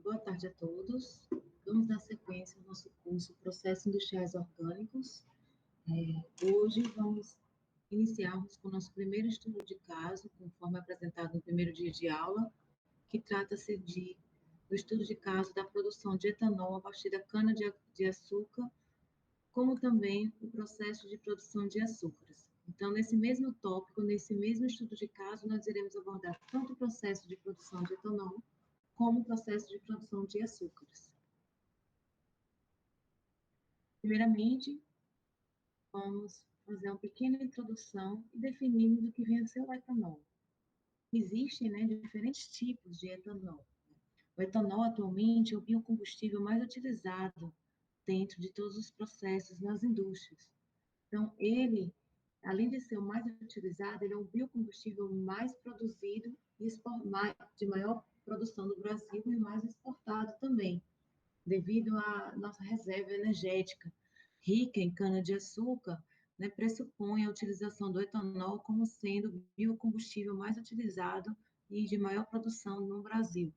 Boa tarde a todos. Vamos dar sequência ao nosso curso Processos Industriais Orgânicos. Hoje vamos iniciarmos com o nosso primeiro estudo de caso, conforme apresentado no primeiro dia de aula, que trata-se do estudo de caso da produção de etanol a partir da cana-de-açúcar, como também o processo de produção de açúcares. Então, nesse mesmo tópico, nesse mesmo estudo de caso, nós iremos abordar tanto o processo de produção de etanol, como o processo de produção de açúcares. Primeiramente, vamos fazer uma pequena introdução e definirmos o que vem a ser o etanol. Existem, diferentes tipos de etanol. O etanol, atualmente, é o biocombustível mais utilizado dentro de todos os processos nas indústrias. Então, ele, além de ser o mais utilizado, ele é o biocombustível mais produzido e de maior produção do Brasil e mais exportado também, devido à nossa reserva energética rica em cana-de-açúcar, pressupõe a utilização do etanol como sendo o biocombustível mais utilizado e de maior produção no Brasil.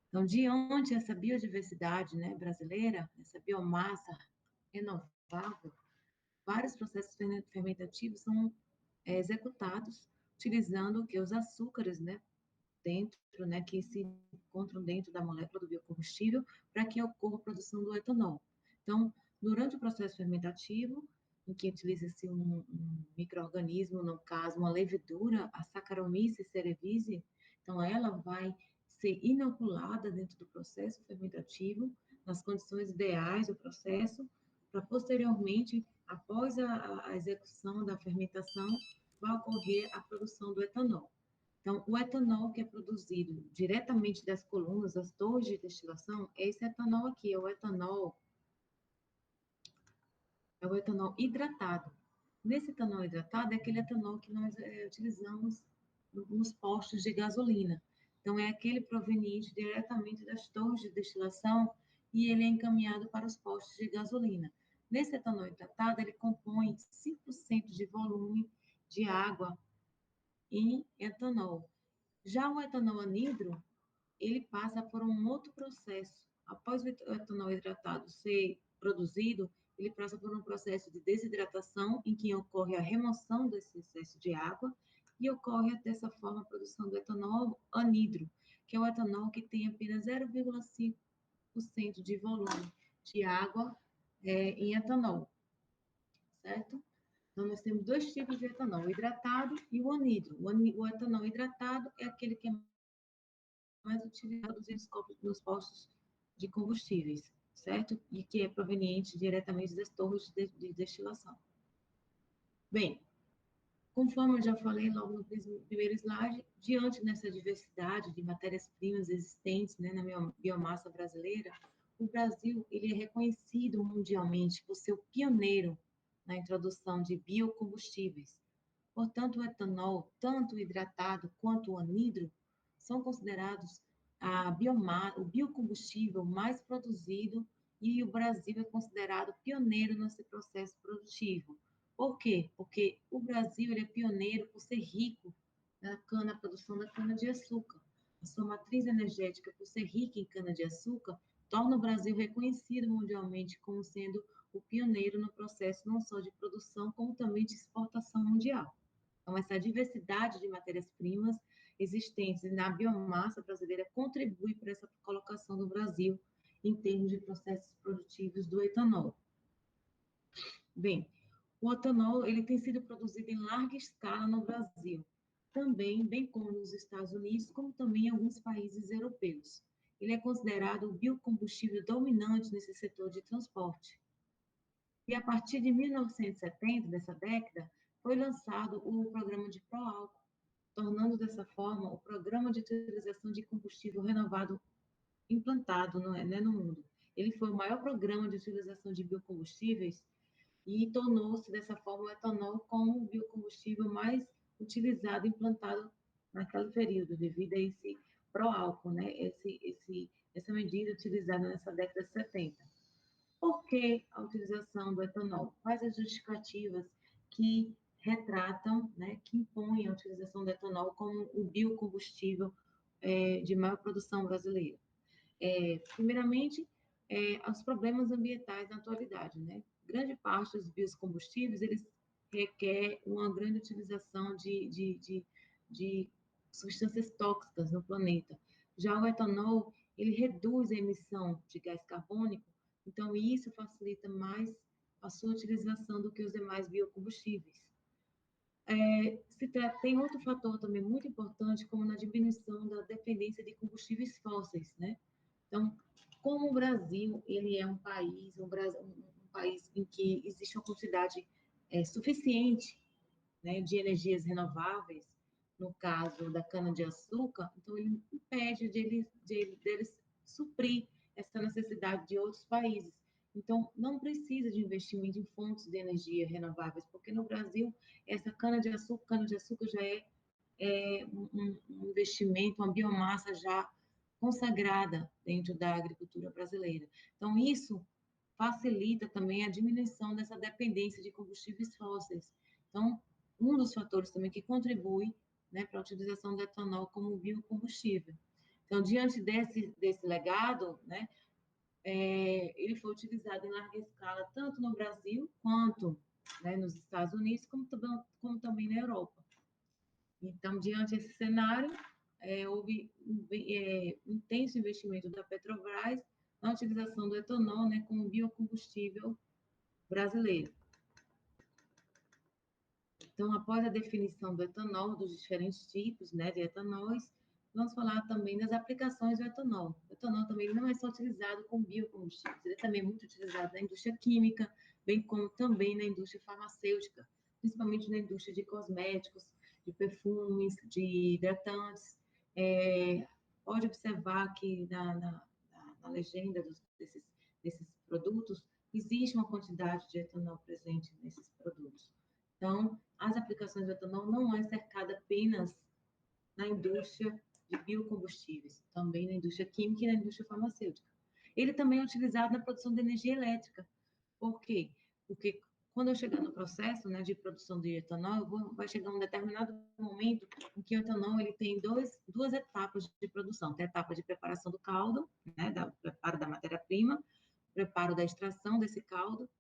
Então, diante dessa biodiversidade brasileira, essa biomassa renovável, vários processos fermentativos são executados utilizando os açúcares, dentro, que se encontram dentro da molécula do biocombustível, para que ocorra a produção do etanol. Então, durante o processo fermentativo, em que utiliza-se um micro-organismo, no caso, uma levedura, a Saccharomyces cerevisiae, então ela vai ser inoculada dentro do processo fermentativo, nas condições ideais do processo, para posteriormente, após a execução da fermentação, vai ocorrer a produção do etanol. Então, o etanol que é produzido diretamente das colunas, das torres de destilação, é esse etanol aqui, é o etanol hidratado. Nesse etanol hidratado é aquele etanol que nós utilizamos nos postos de gasolina. Então, é aquele proveniente diretamente das torres de destilação e ele é encaminhado para os postos de gasolina. Nesse etanol hidratado, ele compõe 5% de volume de água em etanol. Já o etanol anidro, ele passa por um outro processo. Após o etanol hidratado ser produzido, ele passa por um processo de desidratação, em que ocorre a remoção desse excesso de água, e ocorre dessa forma a produção do etanol anidro, que é o etanol que tem apenas 0,5% de volume de água em etanol, certo? Então, nós temos dois tipos de etanol, o hidratado e o anidro. O etanol hidratado é aquele que é mais utilizado nos postos de combustíveis, certo? E que é proveniente diretamente das torres de destilação. Bem, conforme eu já falei logo no primeiro slide, diante dessa diversidade de matérias-primas existentes na biomassa brasileira, o Brasil ele é reconhecido mundialmente por ser o pioneiro na introdução de biocombustíveis. Portanto, o etanol, tanto o hidratado quanto o anidro, são considerados o biocombustível mais produzido e o Brasil é considerado pioneiro nesse processo produtivo. Por quê? Porque o Brasil ele é pioneiro por ser rico na produção da cana-de-açúcar. A sua matriz energética, por ser rica em cana-de-açúcar, torna o Brasil reconhecido mundialmente como sendo o pioneiro no processo não só de produção, como também de exportação mundial. Então, essa diversidade de matérias-primas existentes na biomassa brasileira contribui para essa colocação do Brasil em termos de processos produtivos do etanol. Bem, o etanol ele tem sido produzido em larga escala no Brasil, também, bem como nos Estados Unidos, como também em alguns países europeus. Ele é considerado o biocombustível dominante nesse setor de transporte. E a partir de 1970, dessa década, foi lançado o programa de Proálcool, tornando dessa forma o programa de utilização de combustível renovado implantado no mundo. Ele foi o maior programa de utilização de biocombustíveis e tornou-se dessa forma o etanol como o biocombustível mais utilizado, implantado naquele período, devido a esse Proálcool, essa medida utilizada nessa década de 70. Por que a utilização do etanol? Quais as justificativas que retratam, que impõem a utilização do etanol como o biocombustível de maior produção brasileira? primeiramente, os problemas ambientais na atualidade, né? Grande parte dos biocombustíveis, eles requer uma grande utilização de substâncias tóxicas no planeta. Já o etanol, ele reduz a emissão de gás carbônico, então isso facilita mais a sua utilização do que os demais biocombustíveis. Tem outro fator também muito importante, como na diminuição da dependência de combustíveis fósseis, né? Então, como o Brasil, ele é um país, um país em que existe uma quantidade suficiente, né, de energias renováveis, no caso da cana-de-açúcar, então ele impede deles suprir essa necessidade de outros países. Então, não precisa de investimento em fontes de energia renováveis, porque no Brasil, essa cana-de-açúcar já é um investimento, uma biomassa já consagrada dentro da agricultura brasileira. Então, isso facilita também a diminuição dessa dependência de combustíveis fósseis. Então, um dos fatores também que contribui, né, para a utilização do etanol como biocombustível. Então, diante desse legado, né, ele foi utilizado em larga escala, tanto no Brasil, quanto, né, nos Estados Unidos, como também na Europa. Então, diante desse cenário, houve um intenso investimento da Petrobras na utilização do etanol, né, como biocombustível brasileiro. Então, após a definição do etanol, dos diferentes tipos, né, de etanóis, vamos falar também das aplicações do etanol. O etanol também não é só utilizado como biocombustível, ele é também muito utilizado na indústria química, bem como também na indústria farmacêutica, principalmente na indústria de cosméticos, de perfumes, de hidratantes. Pode observar que na legenda desses produtos existe uma quantidade de etanol presente nesses produtos. Então, as aplicações do etanol não é cercada apenas na indústria de biocombustíveis, também na indústria química e na indústria farmacêutica. Ele também é utilizado na produção de energia elétrica. Por quê? Porque quando eu chegar no processo, né, de produção de etanol, vai chegar um determinado momento em que o etanol ele tem duas etapas de produção. Tem a etapa de preparação do caldo, né, preparo da matéria-prima, preparo da extração desse caldo.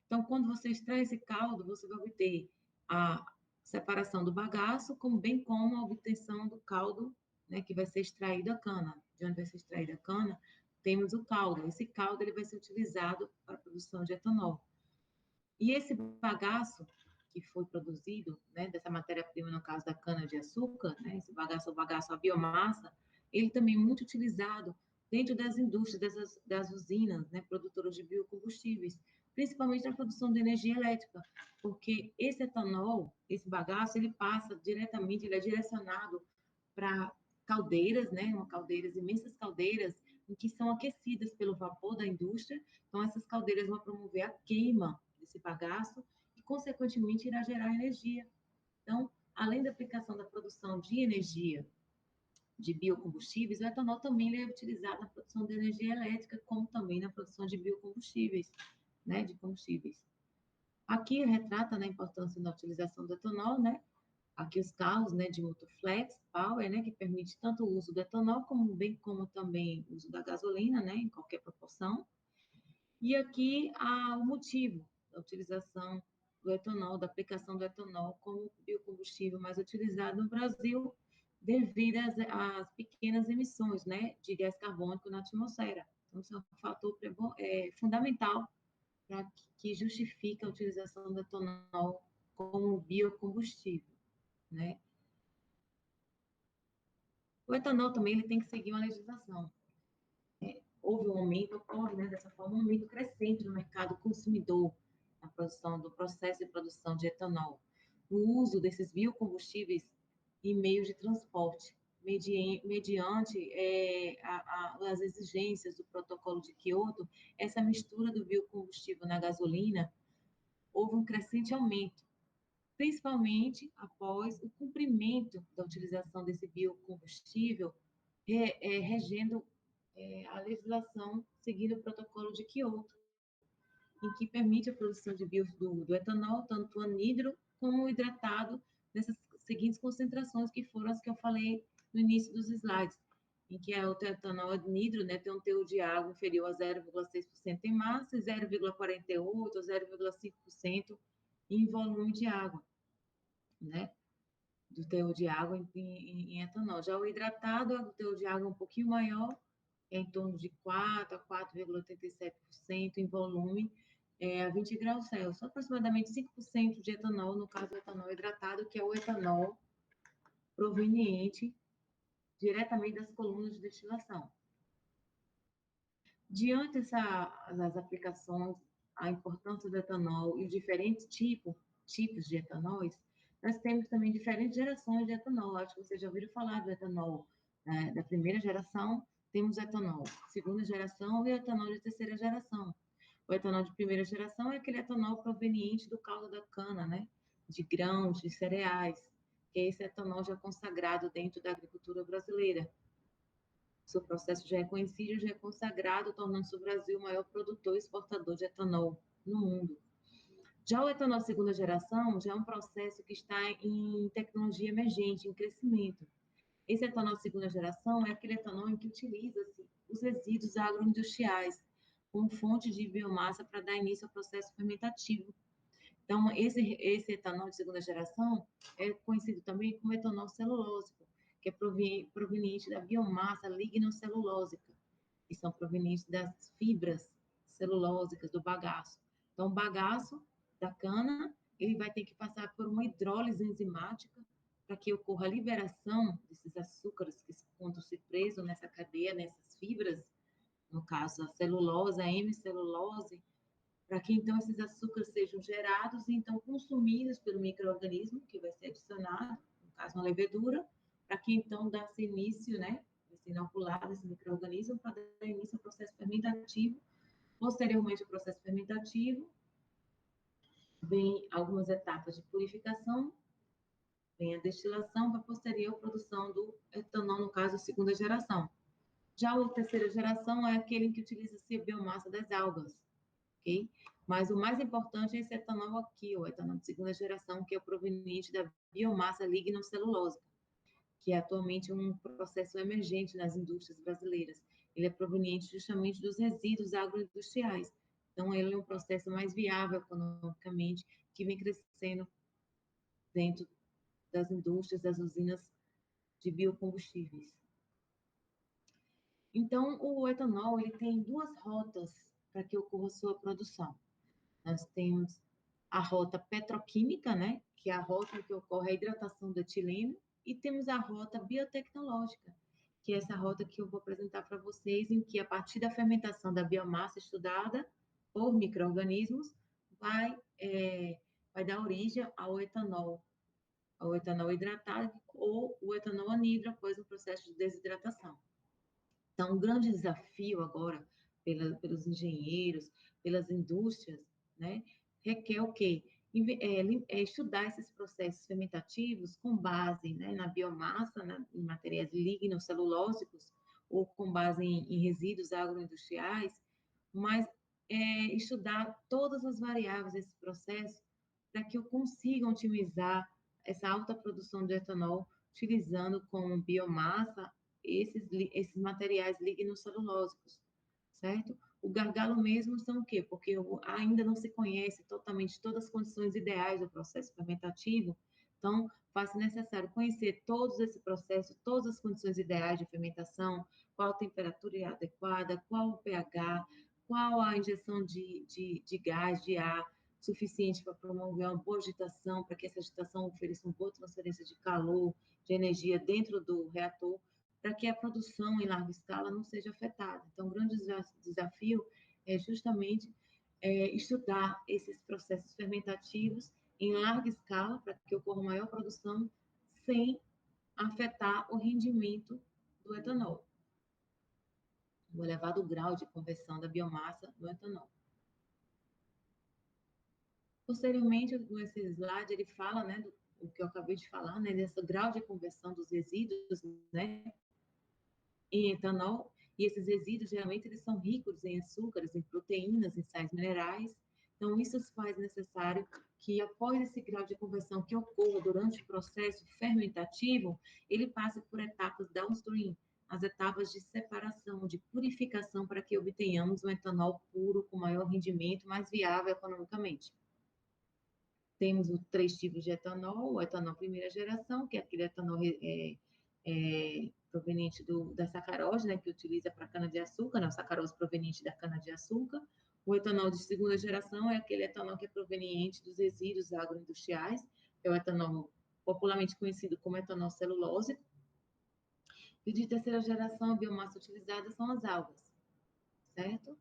Então, quando você extrai esse caldo, você vai obter a separação do bagaço, bem como a obtenção do caldo, né, que vai ser extraído a cana. De onde vai ser extraída a cana, temos o caldo. Esse caldo ele vai ser utilizado para a produção de etanol. E esse bagaço que foi produzido, né, dessa matéria-prima, no caso da cana-de-açúcar, né, esse bagaço, o bagaço, a biomassa, ele também é muito utilizado dentro das indústrias, das usinas, né, produtoras de biocombustíveis, principalmente na produção de energia elétrica, porque esse etanol, esse bagaço, ele passa diretamente, ele é direcionado para caldeiras, né, imensas caldeiras, em que são aquecidas pelo vapor da indústria. Então, essas caldeiras vão promover a queima desse bagaço e, consequentemente, irá gerar energia. Então, além da aplicação da produção de energia de biocombustíveis, o etanol também é utilizado na produção de energia elétrica, como também na produção de biocombustíveis, né, de combustíveis. Aqui retrata, né, a importância da utilização do etanol, né, aqui os carros, né, de motor flex power, né, que permite tanto o uso do etanol, bem como também o uso da gasolina, né, em qualquer proporção. E aqui o motivo da utilização do etanol, da aplicação do etanol como biocombustível mais utilizado no Brasil, devido às pequenas emissões, né, de gás carbônico na atmosfera. Então, isso é um fator fundamental para que justifique a utilização do etanol como biocombustível, né? O etanol também ele tem que seguir uma legislação. Houve um aumento, ocorre, né, dessa forma, um aumento crescente no mercado consumidor, na produção do processo de produção de etanol, o uso desses biocombustíveis em meios de transporte, mediante as exigências do protocolo de Kyoto, essa mistura do biocombustível na gasolina, houve um crescente aumento, principalmente após o cumprimento da utilização desse biocombustível, regendo a legislação seguindo o protocolo de Kyoto, em que permite a produção do etanol, tanto anidro como hidratado, nessas seguintes concentrações que foram as que eu falei no início dos slides. em que o etanol anidro, né, tem um teor de água inferior a 0,6% em massa e 0,48% ou 0,5% em volume de água, né? Do teor de água em etanol. Já o hidratado, o teor de água é um pouquinho maior, é em torno de 4 a 4,87% em volume, a 20 graus Celsius. Aproximadamente 5% de etanol, no caso do etanol hidratado, que é o etanol proveniente diretamente das colunas de destilação. Diante das aplicações, a importância do etanol e os diferentes tipos de etanóis, nós temos também diferentes gerações de etanol. Acho que vocês já ouviram falar do etanol, né, da primeira geração, temos etanol segunda geração e etanol de terceira geração. O etanol de primeira geração é aquele etanol proveniente do caldo da cana, né? De grãos, de cereais, que é esse etanol já consagrado dentro da agricultura brasileira. Seu processo já é conhecido, já é consagrado, tornando-se o Brasil o maior produtor e exportador de etanol no mundo. Já o etanol segunda geração já é um processo que está em tecnologia emergente, em crescimento. Esse etanol segunda geração é aquele etanol em que utiliza-se os resíduos agroindustriais como fonte de biomassa para dar início ao processo fermentativo. Então, esse etanol de segunda geração é conhecido também como etanol celulósico, que é proveniente da biomassa lignocelulósica, que são provenientes das fibras celulósicas do bagaço. Então, o bagaço da cana, ele vai ter que passar por uma hidrólise enzimática para que ocorra a liberação desses açúcares que encontram-se presos nessa cadeia, nessas fibras, no caso a celulose, a hemicelulose, para que então esses açúcares sejam gerados e então consumidos pelo micro-organismo que vai ser adicionado, no caso uma levedura, para que então dê-se início, né, vai ser inoculado esse micro-organismo para dar início ao processo fermentativo. Posteriormente ao processo fermentativo, vem algumas etapas de purificação, vem a destilação para posterior produção do etanol, no caso, segunda geração. Já a terceira geração é aquele em que utiliza-se a biomassa das algas, ok? Mas o mais importante é esse etanol aqui, o etanol de segunda geração, que é o proveniente da biomassa lignocelulósica, que é atualmente um processo emergente nas indústrias brasileiras. Ele é proveniente justamente dos resíduos agroindustriais. Então, ele é um processo mais viável economicamente, que vem crescendo dentro das indústrias, das usinas de biocombustíveis. Então, o etanol ele tem duas rotas para que ocorra a sua produção. Nós temos a rota petroquímica, né, que é a rota em que ocorre a hidratação do etileno, e temos a rota biotecnológica, que é essa rota que eu vou apresentar para vocês, em que a partir da fermentação da biomassa estudada por micro-organismos, vai dar origem ao etanol hidratado ou o etanol anidro após o processo de desidratação. Então, um grande desafio agora pelos engenheiros, pelas indústrias, né, requer o quê? Estudar esses processos fermentativos com base, né, na biomassa, em materiais lignocelulósicos, ou com base em resíduos agroindustriais, mas estudar todas as variáveis desse processo para que eu consiga otimizar essa alta produção de etanol, utilizando como biomassa esses materiais lignocelulósicos, certo? O gargalo mesmo são o quê? Porque ainda não se conhece totalmente todas as condições ideais do processo fermentativo, então faz-se necessário conhecer todos esse processo, todas as condições ideais de fermentação, qual a temperatura adequada, qual o pH, qual a injeção de gás, de ar, suficiente para promover uma boa agitação, para que essa agitação ofereça uma boa transferência de calor, de energia dentro do reator, para que a produção em larga escala não seja afetada. Então, o grande desafio é justamente estudar esses processos fermentativos em larga escala, para que ocorra maior produção, sem afetar o rendimento do etanol, o elevado grau de conversão da biomassa no etanol. Posteriormente, nesse slide, ele fala, né, o que eu acabei de falar, né, desse grau de conversão dos resíduos, né, em etanol, e esses resíduos, geralmente, eles são ricos em açúcares, em proteínas, em sais minerais. Então, isso faz necessário que, após esse grau de conversão que ocorra durante o processo fermentativo, ele passe por etapas downstream, as etapas de separação, de purificação, para que obtenhamos um etanol puro, com maior rendimento, mais viável economicamente. Temos os 3 tipos de etanol: o etanol primeira geração, que é aquele etanol proveniente da sacarose, né, que utiliza para cana-de-açúcar, né, a sacarose proveniente da cana-de-açúcar. O etanol de segunda geração é aquele etanol que é proveniente dos resíduos agroindustriais, que é o etanol popularmente conhecido como etanol celulose. E de terceira geração, a biomassa utilizada são as algas, certo?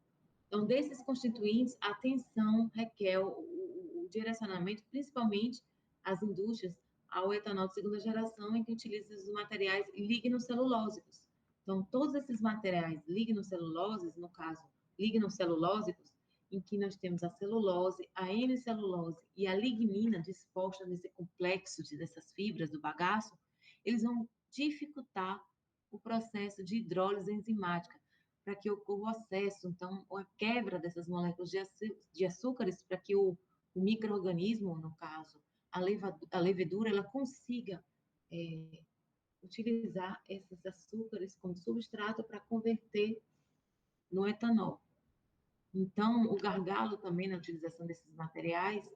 Então, desses constituintes, a atenção requer o direcionamento, principalmente as indústrias, ao etanol de segunda geração, em que utiliza os materiais lignocelulósicos. Então, todos esses materiais lignocelulósicos, no caso, lignocelulósicos, em que nós temos a celulose, a hemicelulose e a lignina disposta nesse complexo dessas fibras do bagaço, eles vão dificultar o processo de hidrólise enzimática, para que ocorra o acesso, então, a quebra dessas moléculas de açúcares, para que o micro-organismo, no caso, a levedura, ela consiga utilizar esses açúcares como substrato para converter no etanol. Então, o gargalo também na utilização desses materiais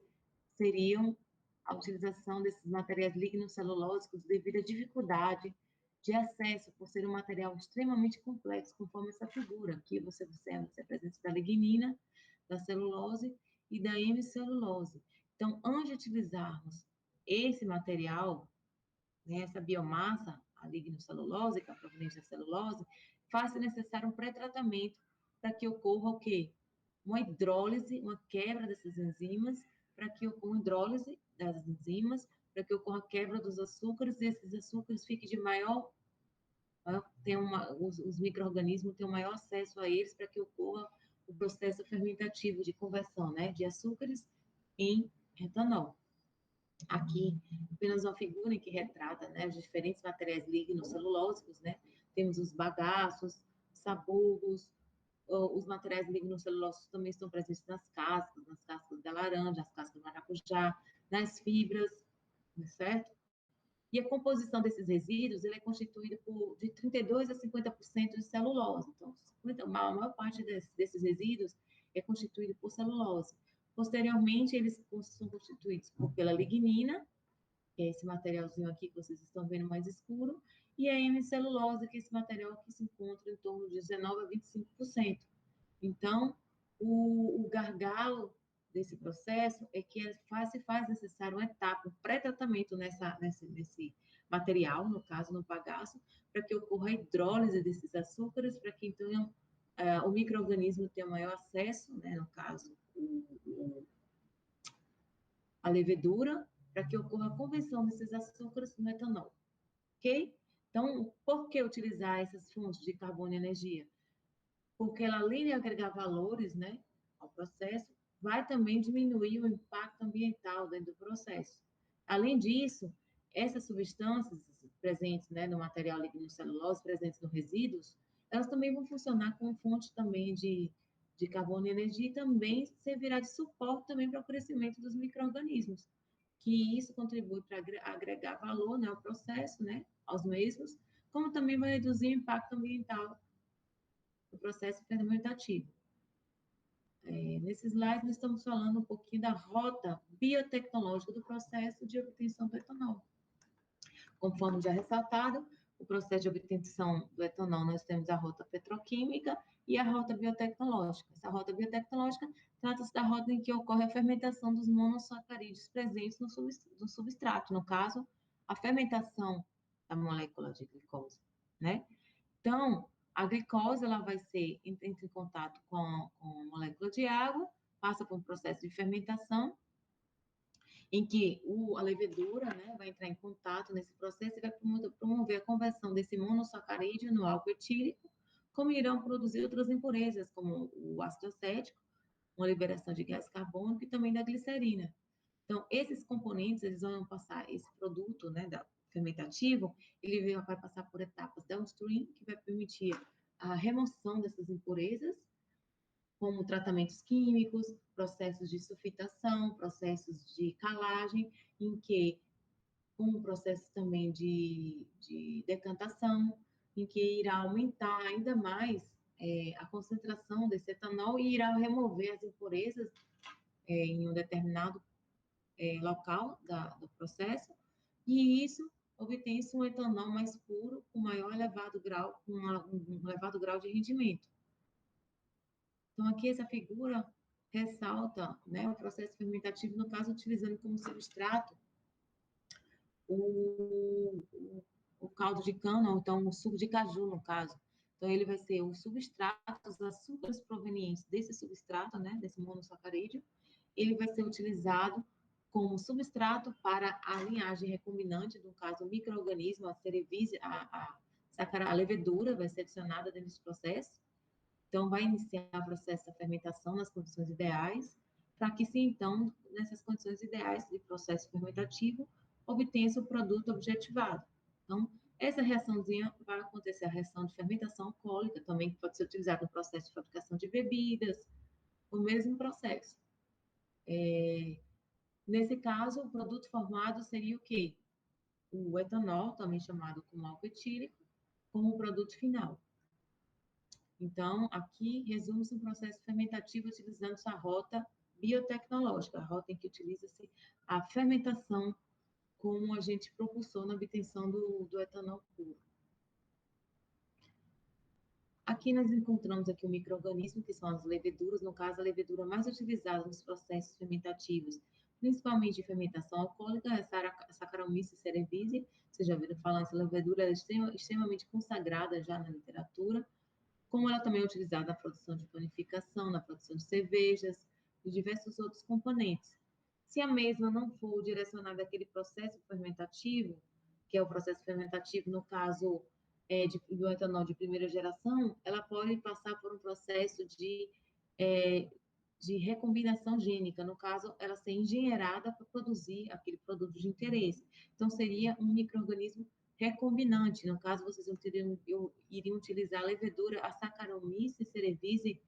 seriam a utilização desses materiais lignocelulósicos devido à dificuldade de acesso, por ser um material extremamente complexo, conforme essa figura. Aqui você observa a presença da lignina, da celulose e da hemicelulose. Então, antes de utilizarmos esse material, né, essa biomassa, a lignocelulose, a proveniente da celulose, faz-se necessário um pré-tratamento para que ocorra o quê? Uma hidrólise, uma quebra dessas enzimas, para que ocorra uma hidrólise das enzimas, para que ocorra a quebra dos açúcares, e esses açúcares fiquem de maior, os micro-organismos tenham maior acesso a eles, para que ocorra o processo fermentativo de conversão, né, de açúcares em etanol. Aqui, apenas uma figura que retrata, né, os diferentes materiais lignocelulósicos, né, temos os bagaços, sabugos, os materiais lignocelulósicos também estão presentes nas cascas da laranja, nas cascas do maracujá, nas fibras, certo? E a composição desses resíduos, ele é constituído de 32% a 50% de celulose. Então, a maior parte desses resíduos é constituído por celulose. Posteriormente, eles são constituídos pela lignina, que é esse materialzinho aqui que vocês estão vendo mais escuro, e a hemicelulose, que é esse material que se encontra em torno de 19% a 25%. Então, o gargalo desse processo é que se faz necessário uma etapa, um pré-tratamento nesse material, no caso, no bagaço, para que ocorra a hidrólise desses açúcares, para que, então, o micro-organismo tenha maior acesso, né, no caso, a levedura, para que ocorra a conversão desses açúcares no etanol, ok? Então, por que utilizar essas fontes de carbono e energia? Porque ela, além de agregar valores, né, ao processo, vai também diminuir o impacto ambiental dentro do processo. Além disso, essas substâncias presentes, né, no material lignocelulose, presentes nos resíduos, elas também vão funcionar como fonte também de carbono e energia, e também servirá de suporte também para o crescimento dos micro-organismos, que isso contribui para agregar valor, né, ao processo, né, aos mesmos, como também vai reduzir o impacto ambiental do processo fermentativo. Nesse slide, nós estamos falando um pouquinho da rota biotecnológica do processo de obtenção do etanol. Conforme já ressaltado, o processo de obtenção do etanol, nós temos a rota petroquímica e a rota biotecnológica. Essa rota biotecnológica trata-se da rota em que ocorre a fermentação dos monossacarídeos presentes no substrato, no caso, a fermentação da molécula de glicose, né? Então, a glicose, ela vai entra em contato com a molécula de água, passa por um processo de fermentação, em que a levedura, né, vai entrar em contato nesse processo e vai promover a conversão desse monossacarídeo no álcool etílico, como irão produzir outras impurezas, como o ácido acético, uma liberação de gás carbônico e também da glicerina. Então, esses componentes, eles vão passar, esse produto, né, fermentativo, ele vai passar por etapas downstream, que vai permitir a remoção dessas impurezas, como tratamentos químicos, processos de sulfitação, processos de calagem, em que, com o processo também de decantação, em que irá aumentar ainda mais a concentração desse etanol e irá remover as impurezas em um determinado local do processo, e isso obtém-se um etanol mais puro, com maior elevado grau, um elevado grau de rendimento. Então, aqui essa figura ressalta, né, o processo fermentativo, no caso, utilizando como substrato o, o caldo de cana, ou então o suco de caju, no caso. Então, ele vai ser os substratos, os açúcares provenientes desse substrato, né, desse monossacarídeo, ele vai ser utilizado como substrato para a linhagem recombinante, no caso, o micro-organismo, a cerevise, a levedura vai ser adicionada dentro desse processo. Então, vai iniciar o processo da fermentação nas condições ideais, para que, se então, nessas condições ideais de processo fermentativo, obtenha-se o produto objetivado. Então, essa reaçãozinha vai acontecer, a reação de fermentação alcoólica, também que pode ser utilizada no processo de fabricação de bebidas, o mesmo processo. Nesse caso, o produto formado seria o quê? O etanol, também chamado como álcool etílico, como produto final. Então, aqui resume-se um processo fermentativo utilizando essa rota biotecnológica, a rota em que utiliza-se a fermentação como agente propulsor na obtenção do etanol puro. Aqui nós encontramos aqui o micro-organismo, que são as leveduras, no caso, a levedura mais utilizada nos processos fermentativos, principalmente de fermentação alcoólica, é a Saccharomyces cerevisiae. Vocês já ouviram falar, essa levedura é extremamente consagrada já na literatura, como ela também é utilizada na produção de panificação, na produção de cervejas e diversos outros componentes. Se a mesma não for direcionada àquele processo fermentativo, que é o processo fermentativo, no caso do etanol de primeira geração, ela pode passar por um processo de recombinação gênica, no caso, ela ser engenheirada para produzir aquele produto de interesse. Então, seria um micro-organismo recombinante. No caso, vocês iriam utilizar a levedura, a Saccharomyces cerevisiae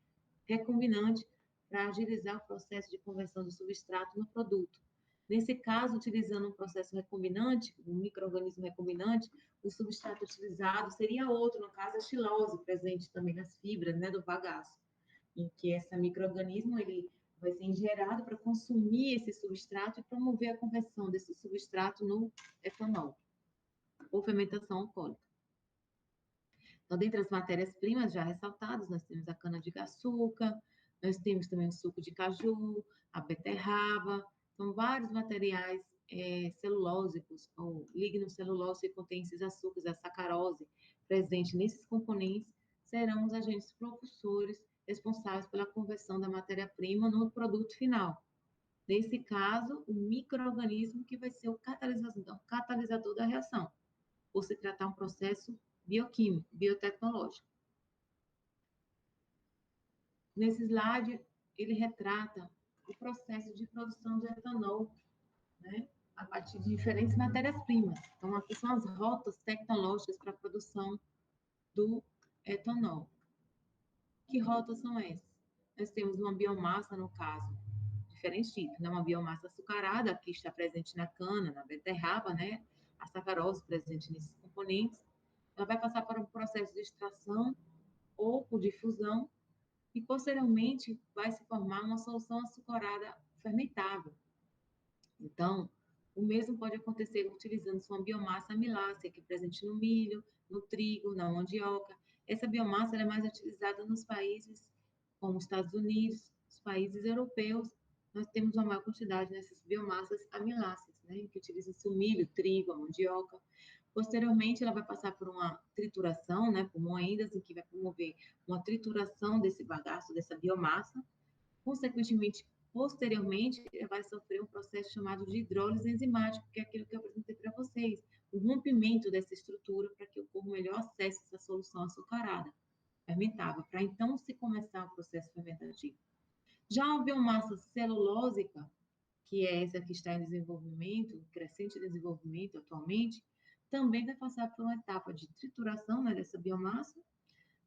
recombinante, para agilizar o processo de conversão do substrato no produto. Nesse caso, utilizando um processo recombinante, um micro-organismo recombinante, o substrato utilizado seria outro, no caso, a xilose, presente também nas fibras, né, do bagaço, em que esse micro-organismo, ele vai ser gerado para consumir esse substrato e promover a conversão desse substrato no etanol, ou fermentação alcoólica. Então, dentre as matérias-primas já ressaltadas, nós temos a cana-de-açúcar, nós temos também o suco de caju, a beterraba, são vários materiais celulósicos, ou lignocelulose, que contém esses açúcares, a sacarose, presente nesses componentes, serão os agentes propulsores responsáveis pela conversão da matéria-prima no produto final. Nesse caso, o micro-organismo que vai ser o catalisador da reação, por se tratar um processo bioquímico, biotecnológico. Nesse slide, ele retrata o processo de produção de etanol, né, a partir de diferentes matérias-primas. Então, aqui são as rotas tecnológicas para a produção do etanol. Que rotas são essas? Nós temos uma biomassa, no caso, diferentes tipos, né? Uma biomassa açucarada, que está presente na cana, na beterraba, né? A sacarose presente nesses componentes. Ela vai passar por um processo de extração ou por difusão, e posteriormente vai se formar uma solução açucarada fermentável. Então, o mesmo pode acontecer utilizando uma biomassa amilácea, que é presente no milho, no trigo, na mandioca. Essa biomassa é mais utilizada nos países como os Estados Unidos, os países europeus. Nós temos uma maior quantidade dessas biomassas amiláceas, né, que utilizam-se o milho, o trigo, a mandioca. Posteriormente, ela vai passar por uma trituração, né, por moendas, em que vai promover uma trituração desse bagaço, dessa biomassa. Consequentemente, posteriormente, vai sofrer um processo chamado de hidrólise enzimática, que é aquilo que eu apresentei para vocês, o rompimento dessa estrutura para que o corpo melhor acesse essa solução açucarada, fermentável, para então se começar o processo fermentativo. Já a biomassa celulósica, que é essa que está em desenvolvimento, crescente desenvolvimento atualmente, também vai passar por uma etapa de trituração, né, dessa biomassa.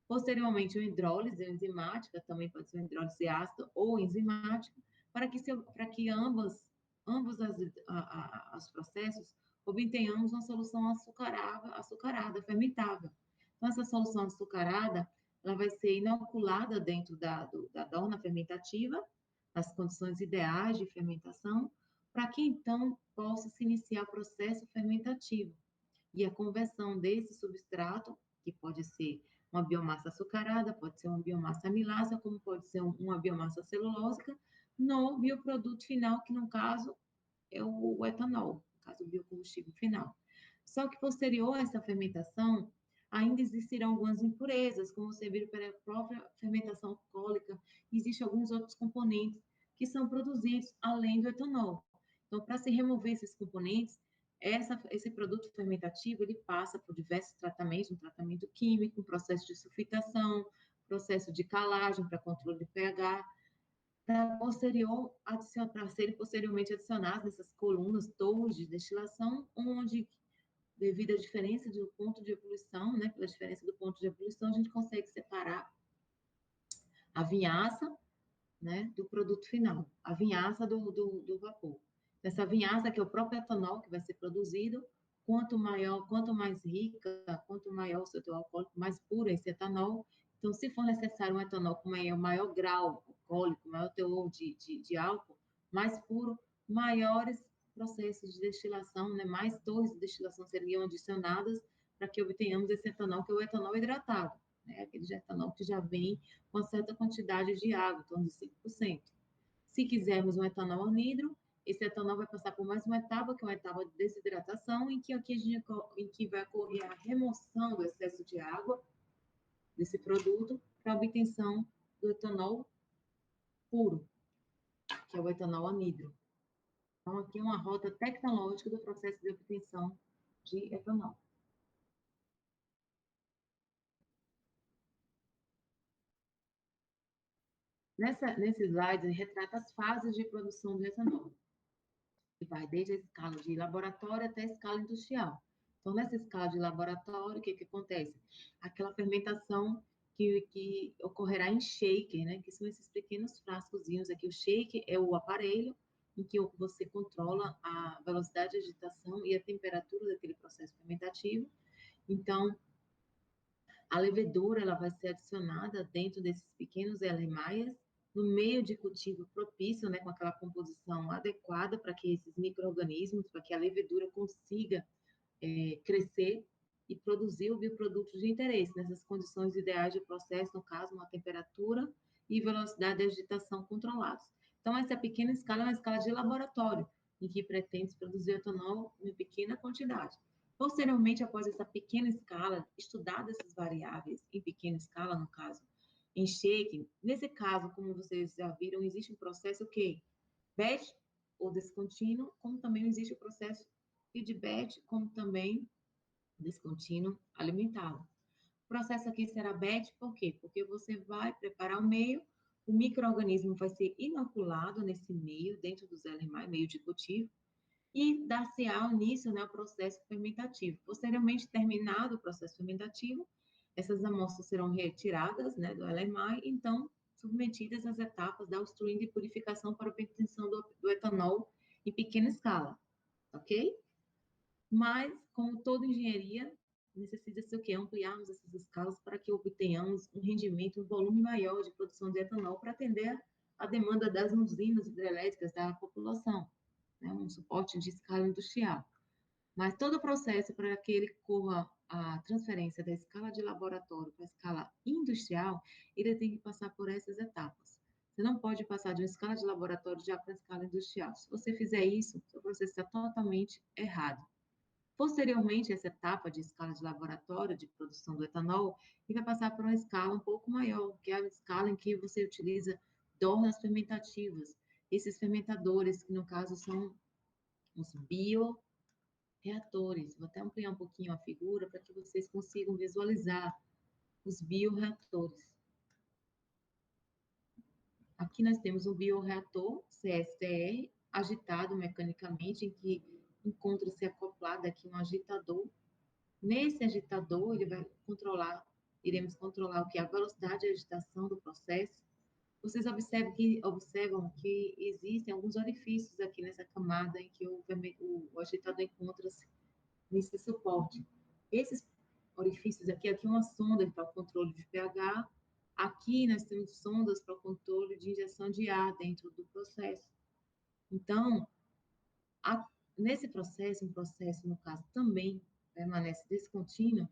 Posteriormente, uma hidrólise enzimática, também pode ser uma hidrólise ácida ou enzimática, para que ambos os processos obtenhamos uma solução açucarada, fermentável. Então, essa solução açucarada, ela vai ser inoculada dentro da dorna fermentativa, nas condições ideais de fermentação, para que então possa se iniciar o processo fermentativo e a conversão desse substrato, que pode ser uma biomassa açucarada, pode ser uma biomassa amilácea, como pode ser uma biomassa celulósica, no bioproduto final, que no caso é o etanol, no caso o biocombustível final. Só que posterior a essa fermentação, ainda existirão algumas impurezas, como você viu pela própria fermentação alcoólica, existem alguns outros componentes que são produzidos além do etanol. Então, para se remover esses componentes, esse produto fermentativo ele passa por diversos tratamentos, um tratamento químico, um processo de sulfitação, processo de calagem para controle de pH, para serem posteriormente adicionados nessas colunas, torres de destilação, onde, devido à diferença do ponto de ebulição, né, pela diferença do ponto de ebulição, a gente consegue separar a vinhaça, né, do produto final, a vinhaça do vapor. Essa vinhaça, que é o próprio etanol que vai ser produzido, quanto maior, quanto mais rica, quanto maior o seu teor alcoólico, mais puro é esse etanol. Então, se for necessário um etanol com maior grau alcoólico, maior teor de álcool, mais puro, maiores processos de destilação, né, mais torres de destilação seriam adicionadas para que obtenhamos esse etanol, que é o etanol hidratado, né, aquele etanol que já vem com uma certa quantidade de água, em torno de 5%. Se quisermos um etanol anidro, esse etanol vai passar por mais uma etapa, que é uma etapa de desidratação, em que vai ocorrer a remoção do excesso de água desse produto para a obtenção do etanol puro, que é o etanol anidro. Então, aqui é uma rota tecnológica do processo de obtenção de etanol. Nesse slide, ele retrata as fases de produção do etanol, que vai desde a escala de laboratório até a escala industrial. Então, nessa escala de laboratório, o que, que acontece? Aquela fermentação que ocorrerá em shaker, né? Que são esses pequenos frascozinhos aqui. O shaker é o aparelho em que você controla a velocidade de agitação e a temperatura daquele processo fermentativo. Então, a levedura ela vai ser adicionada dentro desses pequenos LMAs, no meio de cultivo propício, né, com aquela composição adequada para que esses micro-organismos, para que a levedura consiga crescer e produzir o bioproduto de interesse, nessas condições ideais de processo, no caso, uma temperatura e velocidade de agitação controlados. Então, essa pequena escala é uma escala de laboratório, em que pretende produzir etanol em pequena quantidade. Posteriormente, após essa pequena escala, estudar essas variáveis em pequena escala, no caso, em shaking, nesse caso, como vocês já viram, existe um processo que batch ou descontínuo, como também existe o processo feedback, como também descontínuo alimentado. O processo aqui será batch, por quê? Porque você vai preparar o meio, o micro-organismo vai ser inoculado nesse meio, dentro do LMA, meio de cultivo, e dar-se-á início, né, ao processo fermentativo. Posteriormente, terminado o processo fermentativo, essas amostras serão retiradas, né, do LMA, e então submetidas às etapas da upstream de purificação para obtenção do etanol em pequena escala, ok? Mas, como toda engenharia, necessita-se o quê? Ampliarmos essas escalas para que obtenhamos um rendimento, um volume maior de produção de etanol para atender a demanda das usinas hidrelétricas da população, né? Um suporte de escala industrial. Mas todo o processo para que ele corra a transferência da escala de laboratório para a escala industrial, ele tem que passar por essas etapas. Você não pode passar de uma escala de laboratório já para a escala industrial. Se você fizer isso, seu processo está totalmente errado. Posteriormente, essa etapa de escala de laboratório de produção do etanol, ele vai passar por uma escala um pouco maior, que é a escala em que você utiliza dornas fermentativas. Esses fermentadores, que no caso são os bioreatores. Vou até ampliar um pouquinho a figura para que vocês consigam visualizar os bioreatores. Aqui nós temos um bioreator CSTR, agitado mecanicamente, em que encontra-se acoplado aqui um agitador. Nesse agitador, ele vai controlar, iremos controlar o que é a velocidade de agitação do processo. Vocês observam que existem alguns orifícios aqui nessa camada em que o agitador encontra-se nesse suporte. Esses orifícios aqui uma sonda para o controle de pH, aqui nós temos sondas para o controle de injeção de ar dentro do processo. Então, nesse processo, um processo, no caso, também permanece descontínuo,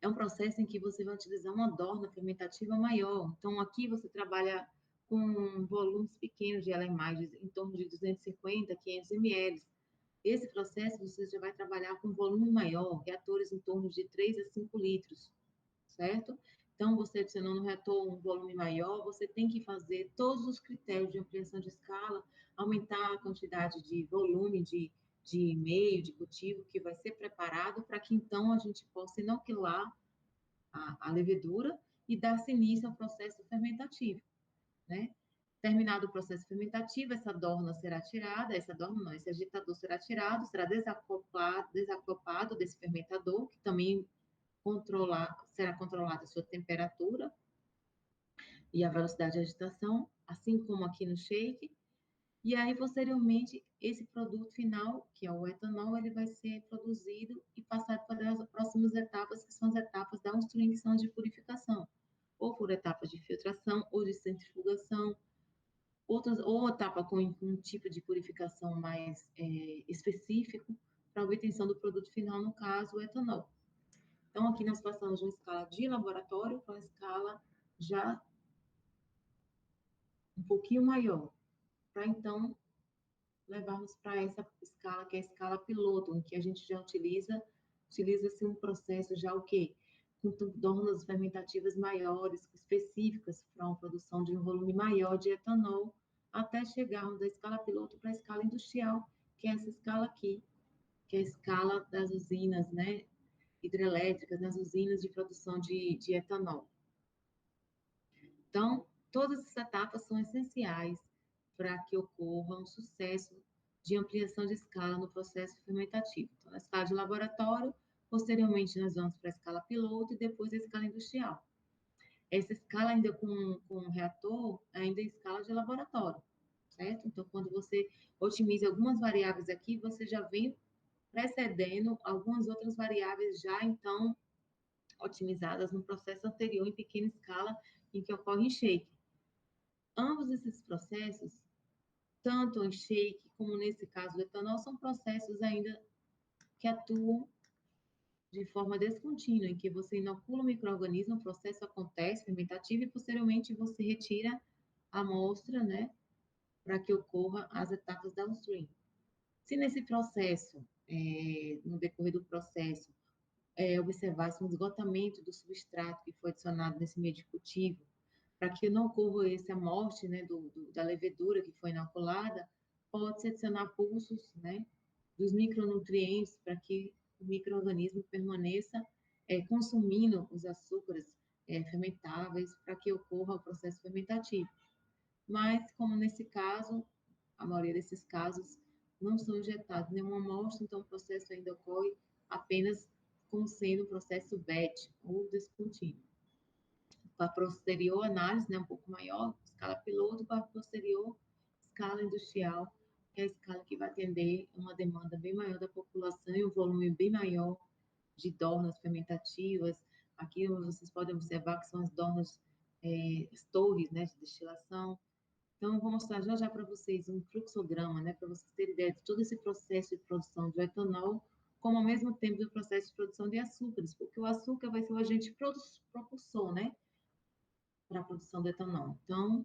é um processo em que você vai utilizar uma dorna fermentativa maior. Então, aqui você trabalha com volumes pequenos de LMAs, em torno de 250, 500 ml. Esse processo você já vai trabalhar com volume maior, reatores em torno de 3 a 5 litros, certo? Então, você adicionando no reator um volume maior, você tem que fazer todos os critérios de ampliação de escala, aumentar a quantidade de volume de meio de cultivo que vai ser preparado para que então a gente possa inocular a levedura e dar-se início ao processo fermentativo, né? Terminado o processo fermentativo, essa dorna será tirada, essa dorna não, esse agitador será tirado, será desacoplado desse fermentador, que também será controlada a sua temperatura e a velocidade de agitação, assim como aqui no shake. E aí, posteriormente, esse produto final, que é o etanol, ele vai ser produzido e passado para as próximas etapas, que são as etapas downstream, que são as de purificação, ou por etapas de filtração, ou de centrifugação, ou etapa com um tipo de purificação mais específico para a obtenção do produto final, no caso, o etanol. Então, aqui nós passamos de uma escala de laboratório para uma escala já um pouquinho maior, para então levarmos para essa escala, que é a escala piloto, em que a gente já utiliza-se um processo já o quê? Com dornas fermentativas maiores, específicas para uma produção de um volume maior de etanol, até chegarmos da escala piloto para a escala industrial, que é essa escala aqui, que é a escala das usinas, né, hidrelétricas, nas usinas de produção de etanol. Então, todas essas etapas são essenciais para que ocorra um sucesso de ampliação de escala no processo fermentativo. Então, na escala de laboratório, posteriormente nós vamos para a escala piloto e depois a escala industrial. Essa escala ainda com reator, ainda é escala de laboratório, certo? Então, quando você otimiza algumas variáveis aqui, você já vem precedendo algumas outras variáveis já, então, otimizadas no processo anterior em pequena escala em que ocorre em shake. Ambos esses processos, tanto em shake como nesse caso do etanol, são processos ainda que atuam de forma descontínua, em que você inocula o micro-organismo, o processo acontece fermentativo e posteriormente você retira a amostra, né, para que ocorra as etapas downstream. Se nesse processo, no decorrer do processo, observar-se um esgotamento do substrato que foi adicionado nesse meio de cultivo, para que não ocorra essa morte, né, da levedura que foi inoculada, pode-se adicionar pulsos, né, dos micronutrientes para que o micro-organismo permaneça consumindo os açúcares fermentáveis para que ocorra o processo fermentativo. Mas, como nesse caso, a maioria desses casos não são injetados nenhuma amostra, então o processo ainda ocorre apenas como sendo um processo batch ou descontínuo. Para posterior análise, né, um pouco maior, escala piloto, para posterior escala industrial, que é a escala que vai atender uma demanda bem maior da população e um volume bem maior de dornas fermentativas. Aqui vocês podem observar que são as dornas, as torres, né, de destilação. Então, eu vou mostrar já já para vocês um fluxograma, né, para vocês terem ideia de todo esse processo de produção de etanol, como ao mesmo tempo do processo de produção de açúcares, porque o açúcar vai ser o agente propulsor, né, para a produção do etanol. Então,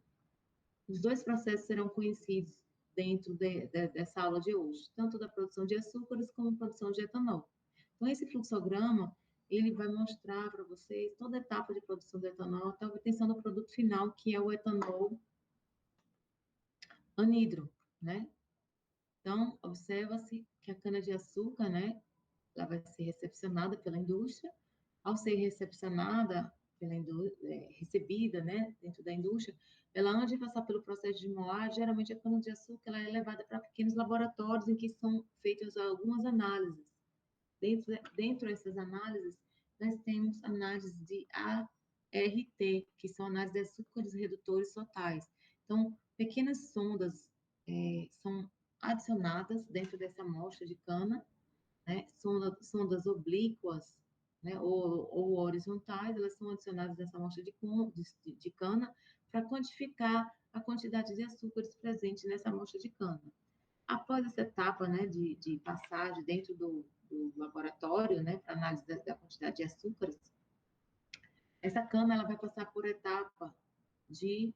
os dois processos serão conhecidos dentro dessa aula de hoje, tanto da produção de açúcares como a produção de etanol. Então, esse fluxograma, ele vai mostrar para vocês toda a etapa de produção do etanol até a obtenção do produto final, que é o etanol anidro, né? Então, observa-se que a cana-de-açúcar, né, ela vai ser recepcionada pela indústria. Ao ser recepcionada, recebida, né, dentro da indústria, ela, antes de passar pelo processo de moagem, geralmente a cana-de-açúcar ela é levada para pequenos laboratórios em que são feitas algumas análises. Dentro dessas análises, nós temos análises de ART, que são análises de açúcares redutores totais. Então, pequenas sondas são adicionadas dentro dessa amostra de cana, né, sondas oblíquas né, ou horizontais, elas são adicionadas nessa amostra de cana para quantificar a quantidade de açúcares presente nessa amostra de cana. Após essa etapa, né, de passagem dentro do laboratório, né, para análise da quantidade de açúcares, essa cana ela vai passar por etapa de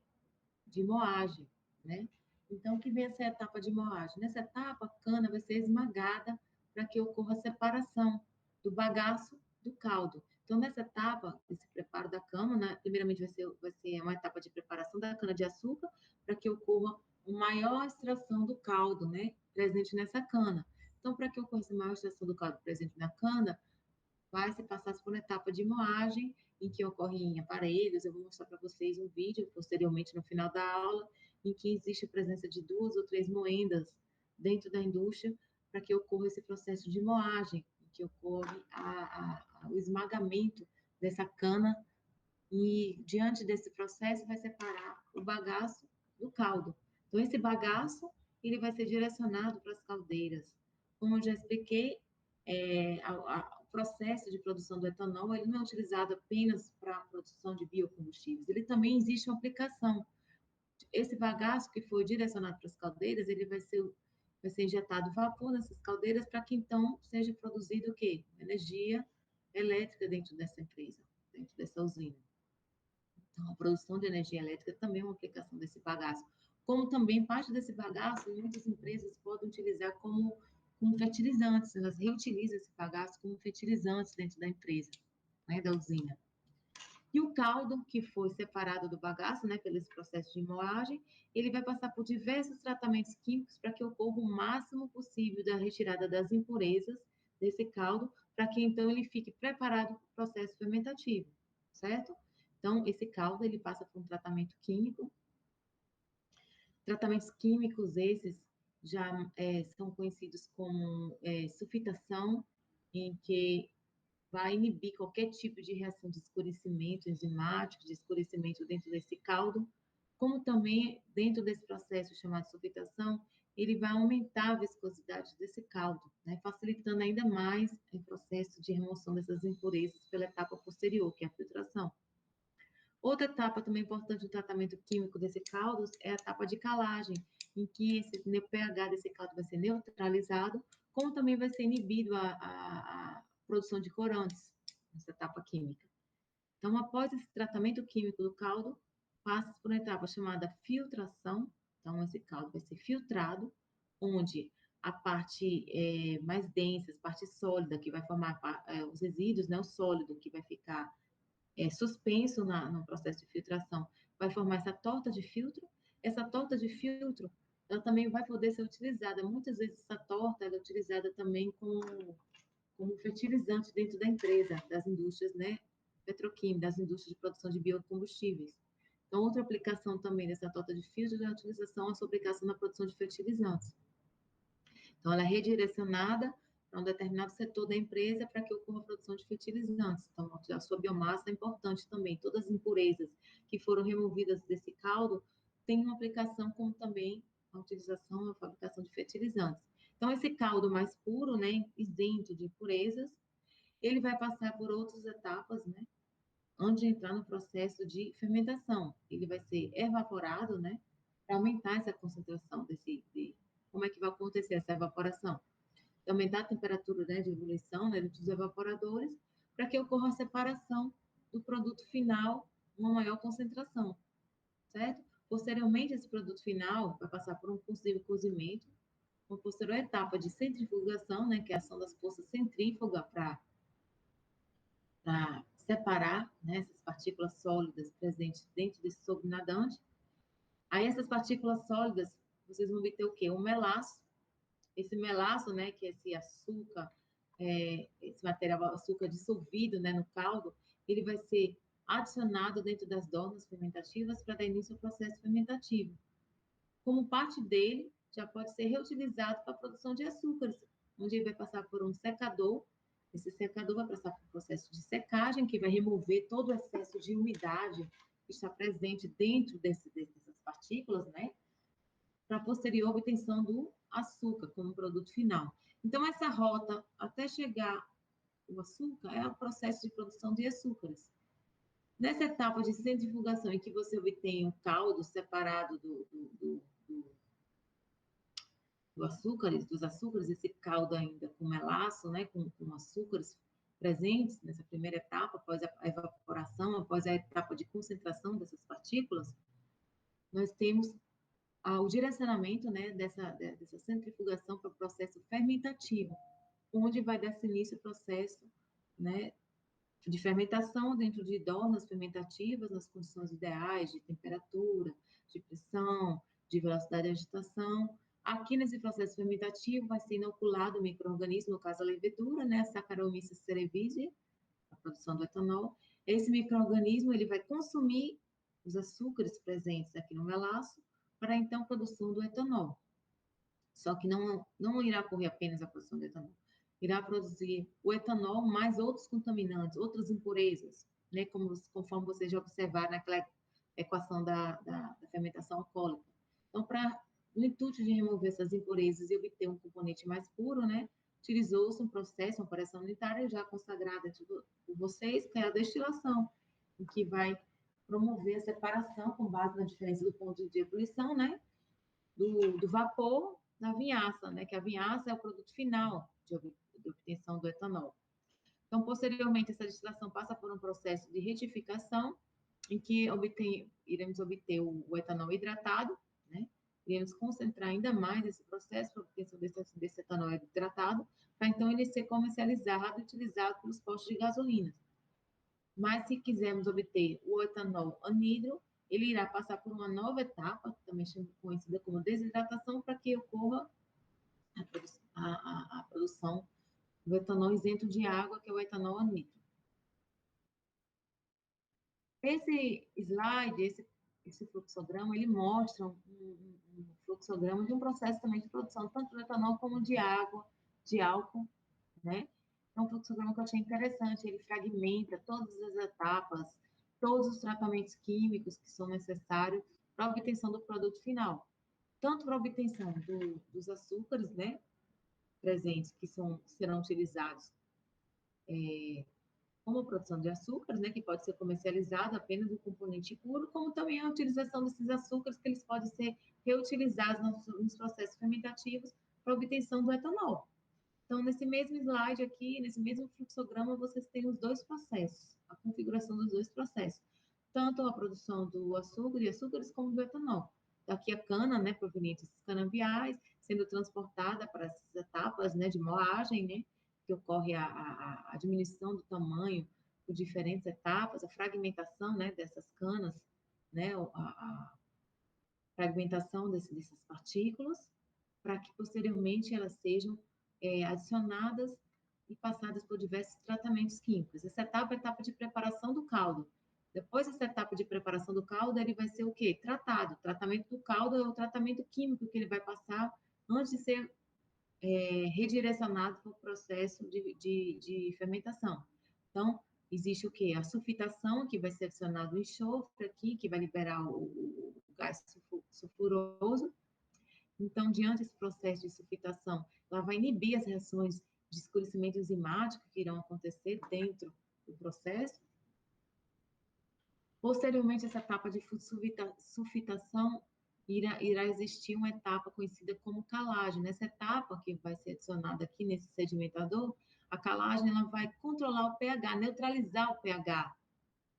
moagem, né? Então, o que vem essa etapa de moagem? Nessa etapa, a cana vai ser esmagada para que ocorra a separação do bagaço do caldo. Então, nessa etapa, esse preparo da cana, né, primeiramente vai ser uma etapa de preparação da cana-de-açúcar para que ocorra uma maior extração do caldo, né, presente nessa cana. Então, para que ocorra essa maior extração do caldo presente na cana, vai se passar por uma etapa de moagem, em que ocorre em aparelhos. Eu vou mostrar para vocês um vídeo, posteriormente, no final da aula, em que existe a presença de 2 ou 3 moendas dentro da indústria, para que ocorra esse processo de moagem, em que ocorre o esmagamento dessa cana, e diante desse processo vai separar o bagaço do caldo. Então, esse bagaço, ele vai ser direcionado para as caldeiras. Como eu já expliquei, o processo de produção do etanol, ele não é utilizado apenas para a produção de biocombustíveis, ele também existe uma aplicação. Esse bagaço que foi direcionado para as caldeiras, ele vai ser injetado vapor nessas caldeiras para que então seja produzido o quê? Energia elétrica dentro dessa empresa, dentro dessa usina. Então, a produção de energia elétrica também é uma aplicação desse bagaço. Como também parte desse bagaço, muitas empresas podem utilizar como fertilizantes, elas reutilizam esse bagaço como fertilizantes dentro da empresa, né, da usina. E o caldo, que foi separado do bagaço, né, pelo esse processo de moagem, ele vai passar por diversos tratamentos químicos para que ocorra o máximo possível da retirada das impurezas desse caldo, para que então ele fique preparado para o processo fermentativo, certo? Então, esse caldo, ele passa por um tratamento químico. Tratamentos químicos esses já são conhecidos como sulfitação, em que vai inibir qualquer tipo de reação de escurecimento enzimático, de escurecimento dentro desse caldo, como também, dentro desse processo chamado sulfitação, ele vai aumentar a viscosidade desse caldo, né, facilitando ainda mais o processo de remoção dessas impurezas pela etapa posterior, que é a filtração. Outra etapa também importante do tratamento químico desse caldo é a etapa de calagem, em que esse pH desse caldo vai ser neutralizado, como também vai ser inibido a produção de corantes nessa etapa química. Então, após esse tratamento químico do caldo, passa por uma etapa chamada filtração. Então, esse caldo vai ser filtrado, onde a parte mais densa, a parte sólida, que vai formar os resíduos, né, o sólido que vai ficar suspenso no processo de filtração, vai formar essa torta de filtro. Essa torta de filtro, ela também vai poder ser utilizada. Muitas vezes essa torta ela é utilizada também como fertilizante dentro da empresa, das indústrias, né, petroquímicas, das indústrias de produção de biocombustíveis. Então, outra aplicação também dessa torta de filtro é a utilização, a sua aplicação na produção de fertilizantes. Então, ela é redirecionada para um determinado setor da empresa para que ocorra a produção de fertilizantes. Então, a sua biomassa é importante também. Todas as impurezas que foram removidas desse caldo têm uma aplicação como também a utilização e a fabricação de fertilizantes. Então, esse caldo mais puro, né, isento de impurezas, ele vai passar por outras etapas, né, antes de entrar no processo de fermentação. Ele vai ser evaporado, né, para aumentar essa concentração como é que vai acontecer essa evaporação? Aumentar a temperatura, né, de ebulição, né, dos evaporadores, para que ocorra a separação do produto final, uma maior concentração, certo? Posteriormente, esse produto final vai passar por um possível cozimento, uma posterior etapa de centrifugação, né, que é a ação das forças centrífugas para separar, né, essas partículas sólidas presentes dentro desse solvente nadante. Aí essas partículas sólidas, vocês vão ter o quê? Um melaço. Esse melaço, né, que é esse açúcar, esse material açúcar dissolvido, né, no caldo, ele vai ser adicionado dentro das dornas fermentativas para dar início ao processo fermentativo. Como parte dele, já pode ser reutilizado para a produção de açúcares, onde ele vai passar por um secador. Esse secador vai passar por um processo de secagem, que vai remover todo o excesso de umidade que está presente dentro dessas partículas, né? Para a posterior obtenção do açúcar como produto final. Então, essa rota, até chegar o açúcar é o processo de produção de açúcares. Nessa etapa de centrifugação, em que você obtém um caldo separado dos açúcares, esse caldo ainda com melaço, né, com açúcares presentes nessa primeira etapa, após a evaporação, após a etapa de concentração dessas partículas, nós temos o direcionamento, né, dessa centrifugação para o processo fermentativo, onde vai dar-se início ao processo, né, de fermentação dentro de dornas fermentativas, nas condições ideais de temperatura, de pressão, de velocidade de agitação. Aqui nesse processo fermentativo vai ser inoculado o micro-organismo, no caso a levedura, né, a Saccharomyces cerevisiae, a produção do etanol. Esse micro-organismo ele vai consumir os açúcares presentes aqui no melaço para então a produção do etanol. Só que não irá ocorrer apenas a produção do etanol, irá produzir o etanol mais outros contaminantes, outras impurezas, né, conforme vocês já observaram naquela equação da fermentação alcoólica. Então, no intuito de remover essas impurezas e obter um componente mais puro, né, utilizou-se um processo, uma operação unitária já consagrada por vocês, que é a destilação, em que vai promover a separação com base na diferença do ponto de ebulição, né, do vapor da vinhaça, né, que a vinhaça é o produto final de obtenção do etanol. Então, posteriormente, essa destilação passa por um processo de retificação, em que iremos obter o etanol hidratado, né, iremos concentrar ainda mais esse processo para a obtenção desse etanol hidratado, para então ele ser comercializado e utilizado pelos postos de gasolina. Mas se quisermos obter o etanol anidro, ele irá passar por uma nova etapa, também conhecida como desidratação, para que ocorra a produção do etanol isento de água, que é o etanol anidro. Esse slide, esse fluxograma, ele mostra um fluxograma de um processo também de produção, tanto do etanol como de água, de álcool, né? É um fluxograma que eu achei interessante, ele fragmenta todas as etapas, todos os tratamentos químicos que são necessários para a obtenção do produto final. Tanto para a obtenção dos açúcares, né, presentes, que serão utilizados como produção de açúcares, né, que pode ser comercializado apenas o componente puro, como também a utilização desses açúcares, que eles podem ser reutilizados nos processos fermentativos para a obtenção do etanol. Então, nesse mesmo slide aqui, nesse mesmo fluxograma, vocês têm os dois processos, a configuração dos dois processos, tanto a produção do açúcar e açúcares como do etanol. Daqui a cana, né, proveniente desses canaviais, sendo transportada para essas etapas, né, de moagem, né, que ocorre a diminuição do tamanho por diferentes etapas, a fragmentação, né, dessas canas, né, a fragmentação dessas partículas, para que posteriormente elas sejam adicionadas e passadas por diversos tratamentos químicos. Essa etapa é a etapa de preparação do caldo. Depois dessa etapa de preparação do caldo, ele vai ser o quê? Tratado. O tratamento do caldo é o tratamento químico que ele vai passar antes de ser redirecionado para o processo de fermentação. Então, existe o quê? A sulfitação, que vai ser adicionado o enxofre aqui, que vai liberar o gás sulfuroso. Então, diante desse processo de sulfitação, ela vai inibir as reações de escurecimento enzimático que irão acontecer dentro do processo. Posteriormente, essa etapa de sulfitação, irá existir uma etapa conhecida como calagem. Nessa etapa, que vai ser adicionada aqui nesse sedimentador, a calagem ela vai controlar o pH, neutralizar o pH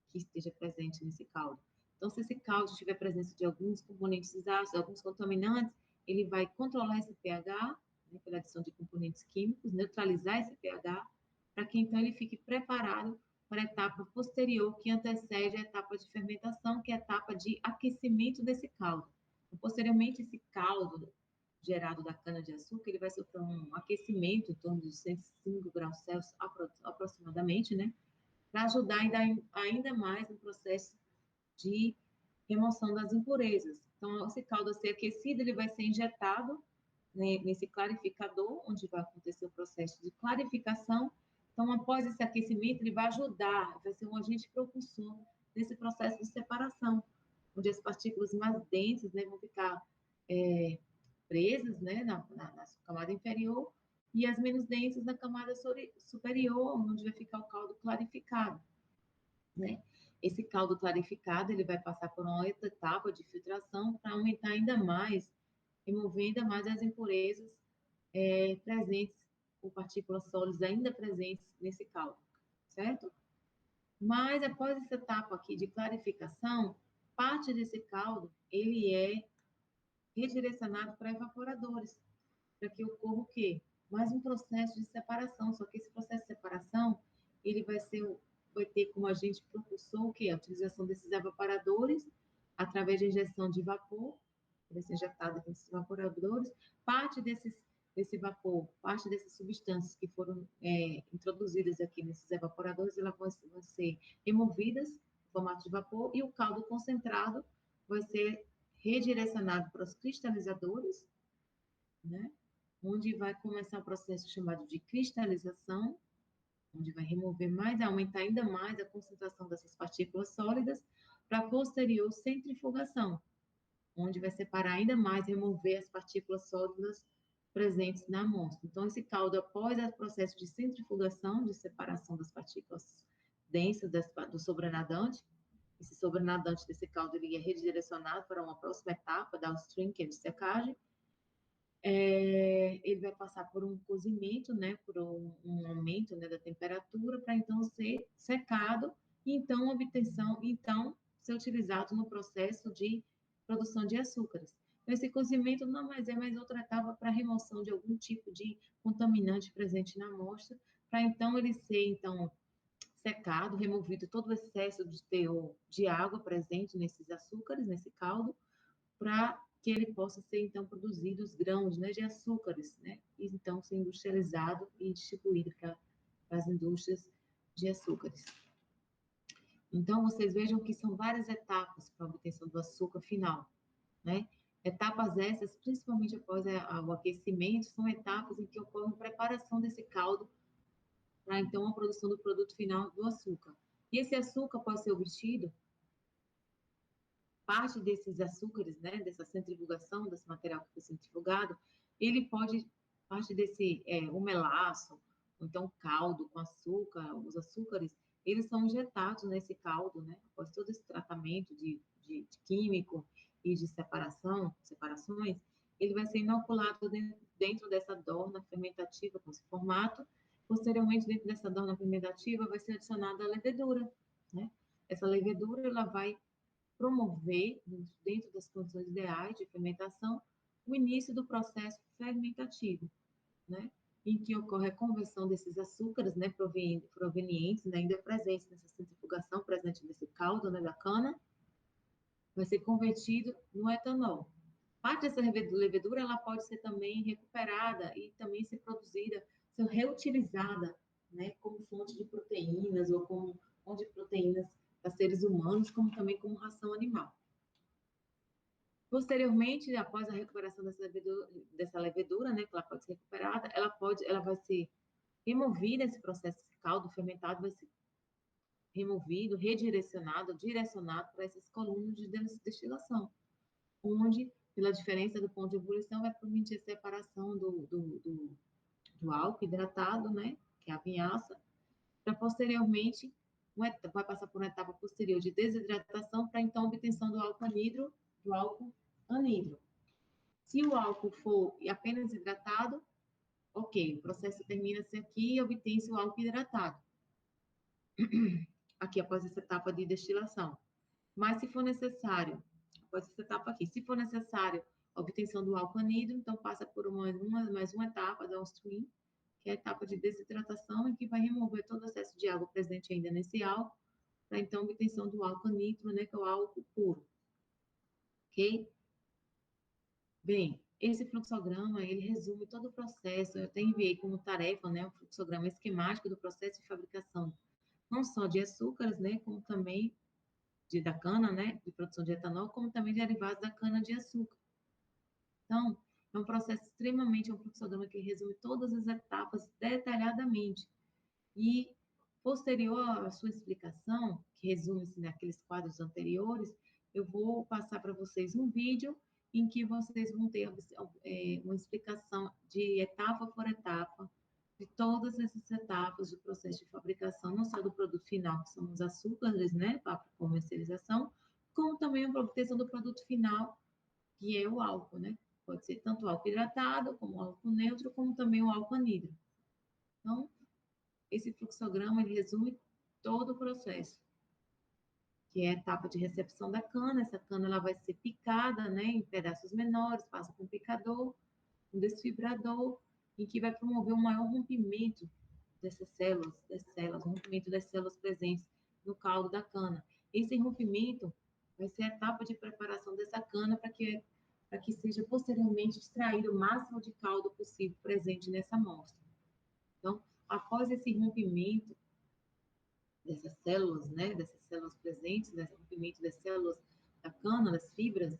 que esteja presente nesse caldo. Então, se esse caldo tiver presença de alguns componentes ácidos, alguns contaminantes, ele vai controlar esse pH, né, pela adição de componentes químicos, neutralizar esse pH, para que então ele fique preparado para a etapa posterior, que antecede a etapa de fermentação, que é a etapa de aquecimento desse caldo. Então, posteriormente, esse caldo gerado da cana-de-açúcar, ele vai sofrer um aquecimento em torno de 105 graus Celsius aproximadamente, né, para ajudar ainda mais no processo de remoção das impurezas. Então, esse caldo a ser aquecido, ele vai ser injetado, né, nesse clarificador, onde vai acontecer o processo de clarificação. Então, após esse aquecimento, ele vai ajudar, vai ser um agente propulsor nesse processo de separação, onde as partículas mais densas, né, vão ficar presas, né, na sua camada inferior, e as menos densas na camada superior, onde vai ficar o caldo clarificado, né? Esse caldo clarificado, ele vai passar por uma outra etapa de filtração para aumentar ainda mais, remover ainda mais as impurezas presentes, ou partículas sólidas ainda presentes nesse caldo, certo? Mas após essa etapa aqui de clarificação, parte desse caldo, ele é redirecionado para evaporadores, para que ocorra o quê? Mais um processo de separação, só que esse processo de separação, ele vai ter como agente propulsor o quê? A utilização desses evaporadores, através de injeção de vapor, vai ser injetado nesses evaporadores, parte desse vapor, parte dessas substâncias que foram introduzidas aqui nesses evaporadores, elas vão ser removidas em formato de vapor, e o caldo concentrado vai ser redirecionado para os cristalizadores, né? Onde vai começar o processo chamado de cristalização, onde vai remover mais, aumentar ainda mais a concentração dessas partículas sólidas, para posterior centrifugação, onde vai separar ainda mais, remover as partículas sólidas presentes na amostra. Então, esse caldo, após o processo de centrifugação, de separação das partículas densas do sobrenadante, esse sobrenadante desse caldo, ele é redirecionado para uma próxima etapa, downstream, que é de secagem. Ele vai passar por um cozimento, né, por um aumento, né, da temperatura, para então ser secado, e então ser utilizado no processo de produção de açúcares. Então, esse cozimento não mais é mais outra etapa para remoção de algum tipo de contaminante presente na amostra, para então ele ser, então, secado, removido todo o excesso de teor de água presente nesses açúcares, nesse caldo, para que ele possa ser, então, produzido os grãos, né, de açúcares, né, e então ser industrializado e distribuído para as indústrias de açúcares. Então, vocês vejam que são várias etapas para a obtenção do açúcar final, né? Etapas essas, principalmente após o aquecimento, são etapas em que ocorre a preparação desse caldo para, então, a produção do produto final do açúcar. E esse açúcar pode ser obtido, parte desses açúcares, né, dessa centrifugação, desse material que foi centrifugado, ele pode, parte desse, o melaço, ou então caldo com açúcar, os açúcares, eles são injetados nesse caldo, né, após todo esse tratamento de químico e de separações, ele vai ser inoculado dentro dessa dorna fermentativa com esse formato. Posteriormente, dentro dessa dorna fermentativa, vai ser adicionada a levedura, né? Essa levedura, ela vai promover, dentro das condições ideais de fermentação, o início do processo fermentativo, né? Em que ocorre a conversão desses açúcares, né, provenientes, né, ainda presentes nessa centrifugação, presente nesse caldo, né, da cana, vai ser convertido no etanol. Parte dessa levedura, ela pode ser também recuperada e também ser produzida, ser reutilizada, né, como fonte de proteínas ou como fonte de proteínas para seres humanos, como também como ração animal. Posteriormente, após a recuperação dessa levedura, né, que ela pode ser recuperada, ela vai ser removida, esse processo de caldo fermentado vai ser removido, redirecionado, direcionado para essas colunas de destilação, onde, pela diferença do ponto de ebulição, vai permitir a separação do álcool hidratado, né, que é a vinhaça, para posteriormente, vai passar por uma etapa posterior de desidratação para então obtenção do álcool anidro. Se o álcool for apenas hidratado, ok, o processo termina-se aqui e obtém-se o álcool hidratado, aqui após essa etapa de destilação. Mas se for necessário, após essa etapa aqui, se for necessário a obtenção do álcool anidro, então passa por mais uma etapa downstream, que é a etapa de desidratação, em que vai remover todo o excesso de água presente ainda nesse álcool, para então obtenção do álcool nitro, né, que é o álcool puro. Ok? Bem, esse fluxograma, ele resume todo o processo, eu até enviei como tarefa, né, um fluxograma esquemático do processo de fabricação, não só de açúcares, né, como também da cana, né, de produção de etanol, como também derivados da cana de açúcar. Então, é um processo extremamente, é um fluxograma que resume todas as etapas detalhadamente. E, posterior à sua explicação, que resume-se naqueles quadros anteriores, eu vou passar para vocês um vídeo em que vocês vão ter uma explicação de etapa por etapa, de todas essas etapas do processo de fabricação, não só do produto final, que são os açúcares, né, para comercialização, como também a obtenção do produto final, que é o álcool, né? Pode ser tanto o álcool hidratado, como o álcool neutro, como também o álcool anidro. Então, esse fluxograma, ele resume todo o processo, que é a etapa de recepção da cana. Essa cana ela vai ser picada, né, em pedaços menores, passa por um picador, um desfibrador, em que vai promover um maior rompimento dessas células, o rompimento das células presentes no caldo da cana. Esse rompimento vai ser a etapa de preparação dessa cana para que seja posteriormente extraído o máximo de caldo possível presente nessa amostra. Então, após esse rompimento dessas células, né, dessas células presentes, desse rompimento das células da cana, das fibras,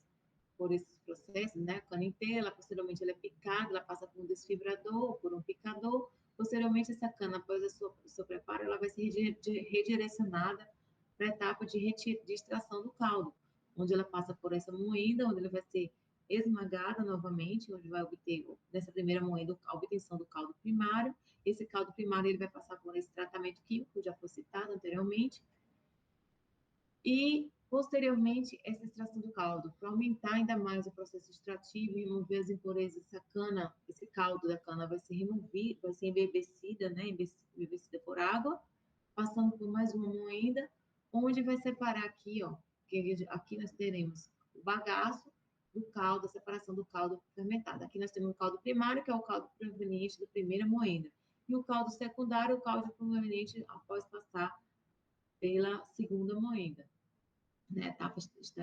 por esses processos, né, a cana inteira, posteriormente ela é picada, ela passa por um desfibrador, por um picador, posteriormente essa cana, após o seu preparo, ela vai ser redirecionada para a etapa de extração do caldo, onde ela passa por essa moída, onde ela vai ser esmagada novamente, onde vai obter, nessa primeira moída, a obtenção do caldo primário. Esse caldo primário ele vai passar por esse tratamento químico, já foi citado anteriormente, e, posteriormente, essa extração do caldo, para aumentar ainda mais o processo extrativo e remover as impurezas, essa cana, esse caldo da cana vai ser removido, vai ser embebecida, né, embebecida por água, passando por mais uma moída, onde vai separar aqui, ó, que aqui nós teremos o bagaço do caldo, a separação do caldo fermentado. Aqui nós temos o caldo primário, que é o caldo proveniente da primeira moída, e o caldo secundário, o caldo proveniente após passar pela segunda moída, né?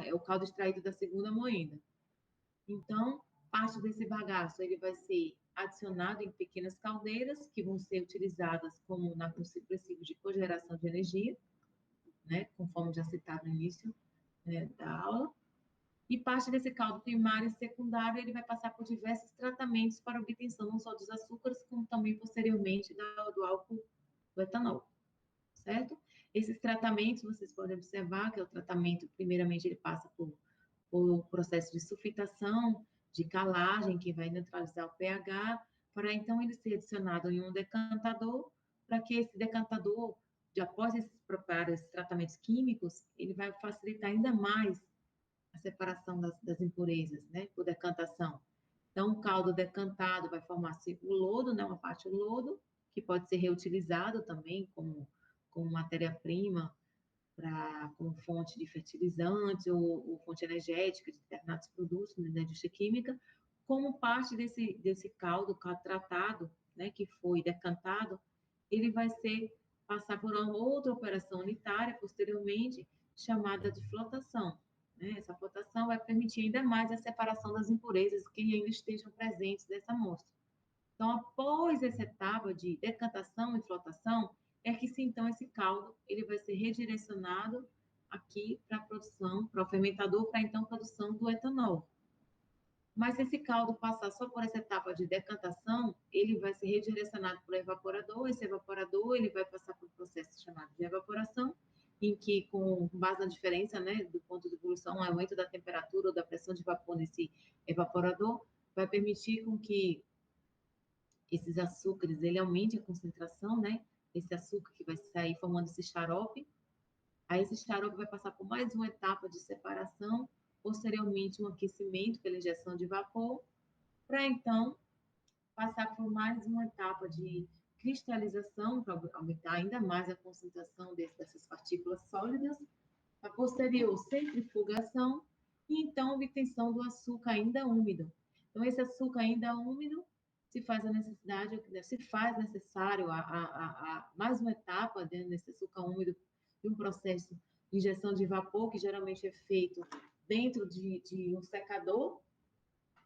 É o caldo extraído da segunda moída. Então, parte desse bagaço ele vai ser adicionado em pequenas caldeiras que vão ser utilizadas como no princípio de cogeração de energia, né? Conforme já citado no início, né, da aula. E parte desse caldo primário e secundário ele vai passar por diversos tratamentos para obtenção não só dos açúcares, como também posteriormente do álcool do etanol. Certo? Esses tratamentos, vocês podem observar que o tratamento, primeiramente, ele passa por processo de sulfitação, de calagem, que vai neutralizar o pH, para então ele ser adicionado em um decantador, para que esse decantador, após esses preparos, esses tratamentos químicos, ele vai facilitar ainda mais a separação das impurezas, né, por decantação. Então, o caldo decantado vai formar-se o lodo, né, uma parte do lodo, que pode ser reutilizado também como matéria-prima como fonte de fertilizantes ou fonte energética de determinados produtos na indústria química, como parte desse caldo tratado, né, que foi decantado, ele vai passar por uma outra operação unitária posteriormente, chamada de flotação. Né? Essa flotação vai permitir ainda mais a separação das impurezas que ainda estejam presentes nessa amostra. Então, após essa etapa de decantação e flotação, é que então esse caldo ele vai ser redirecionado aqui para a produção, para o fermentador, para então a produção do etanol. Mas se esse caldo passar só por essa etapa de decantação, ele vai ser redirecionado para o evaporador, esse evaporador ele vai passar por um processo chamado de evaporação, em que, com base na diferença, né, do ponto de evolução, o aumento da temperatura ou da pressão de vapor nesse evaporador, vai permitir com que esses açúcares, ele aumente a concentração, né, esse açúcar que vai sair formando esse xarope. Aí esse xarope vai passar por mais uma etapa de separação, posteriormente um aquecimento pela injeção de vapor, para então passar por mais uma etapa de cristalização, para aumentar ainda mais a concentração dessas partículas sólidas, a posterior centrifugação e então obtenção do açúcar ainda úmido. Então, esse açúcar ainda úmido se faz a necessidade, se faz necessário mais uma etapa dentro desse açúcar úmido de um processo de injeção de vapor, que geralmente é feito dentro de um secador.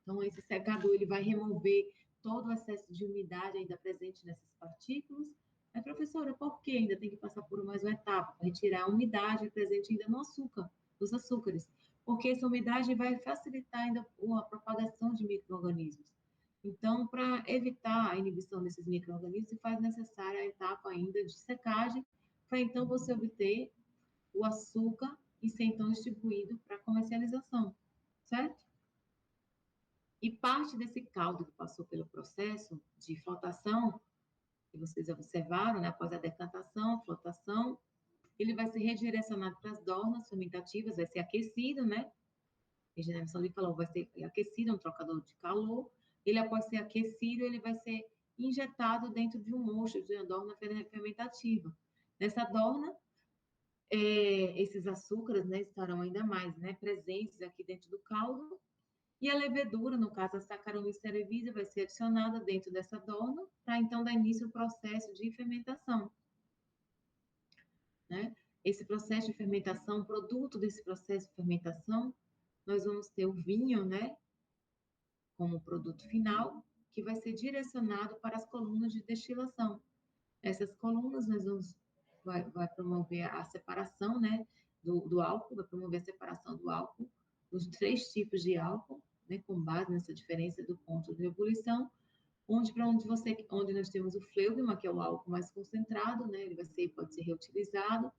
Então, esse secador ele vai remover todo o excesso de umidade ainda presente nessas partículas. Aí, professora, por que ainda tem que passar por mais uma etapa? Para retirar a umidade presente ainda no açúcar, nos açúcares. Porque essa umidade vai facilitar ainda a propagação de micro-organismos. Então, para evitar a inibição desses micro-organismos, se faz necessária a etapa ainda de secagem, para então você obter o açúcar e ser então distribuído para comercialização, certo? E parte desse caldo que passou pelo processo de flotação, que vocês observaram, né, após a decantação, flotação, ele vai ser redirecionado para as dornas fermentativas, vai ser aquecido, né? Regeneração de calor vai ser aquecido, um trocador de calor. Ele, após ser aquecido, ele vai ser injetado dentro de um mocho, de uma dorna fermentativa. Nessa dorna, esses açúcares, né, estarão ainda mais, né, presentes aqui dentro do caldo, e a levedura, no caso a Saccharomyces cerevisiae, vai ser adicionada dentro dessa dorna, para então dar início ao processo de fermentação, né? Esse processo de fermentação, produto desse processo de fermentação, nós vamos ter o vinho, né, como produto final, que vai ser direcionado para as colunas de destilação. Essas colunas nós vamos vai promover a separação, né, do álcool, vai promover a separação do álcool, dos três tipos de álcool, né, com base nessa diferença do ponto de ebulição, onde nós temos o fleugma, que é o álcool mais concentrado, né, ele pode ser reutilizado,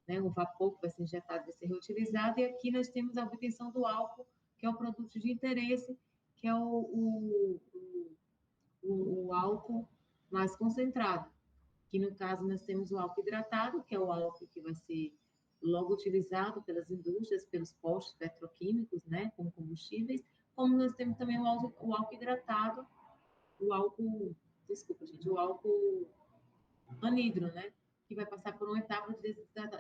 né, o vapor que vai ser injetado vai ser reutilizado, e aqui nós temos a obtenção do álcool, que é o produto de interesse, que é o álcool mais concentrado, que no caso nós temos o álcool hidratado, que é o álcool que vai ser logo utilizado pelas indústrias, pelos postos petroquímicos, né, como combustíveis, como nós temos também o álcool hidratado, o álcool, desculpa, gente, o álcool anidro, né, que vai passar por uma etapa de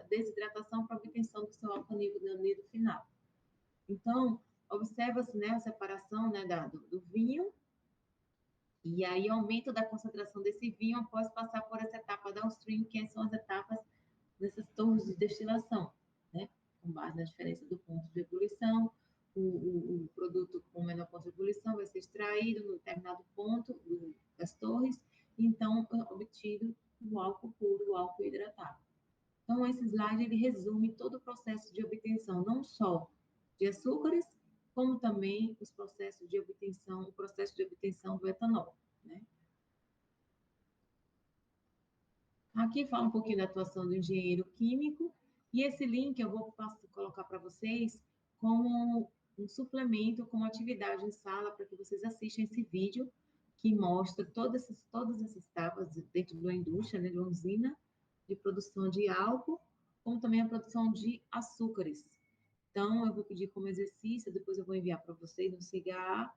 desidratação para obtenção do seu álcool anidro final. Então, observa-se, né, a separação, né, do vinho, e aí aumento da concentração desse vinho após passar por essa etapa downstream, que são as etapas dessas torres de destilação, né? Com base na diferença do ponto de ebulição, o produto com menor ponto de ebulição vai ser extraído no determinado ponto das torres, e então obtido o álcool puro, o álcool hidratado. Então, esse slide ele resume todo o processo de obtenção, não só de açúcares, como também os processos de obtenção, o processo de obtenção do etanol, né? Aqui fala um pouquinho da atuação do engenheiro químico, e esse link eu vou colocar para vocês como um suplemento, como atividade em sala, para que vocês assistam esse vídeo, que mostra todas essas etapas dentro da indústria, né, de uma usina de produção de álcool, como também a produção de açúcares. Então, eu vou pedir como exercício, depois eu vou enviar para vocês no CIGA,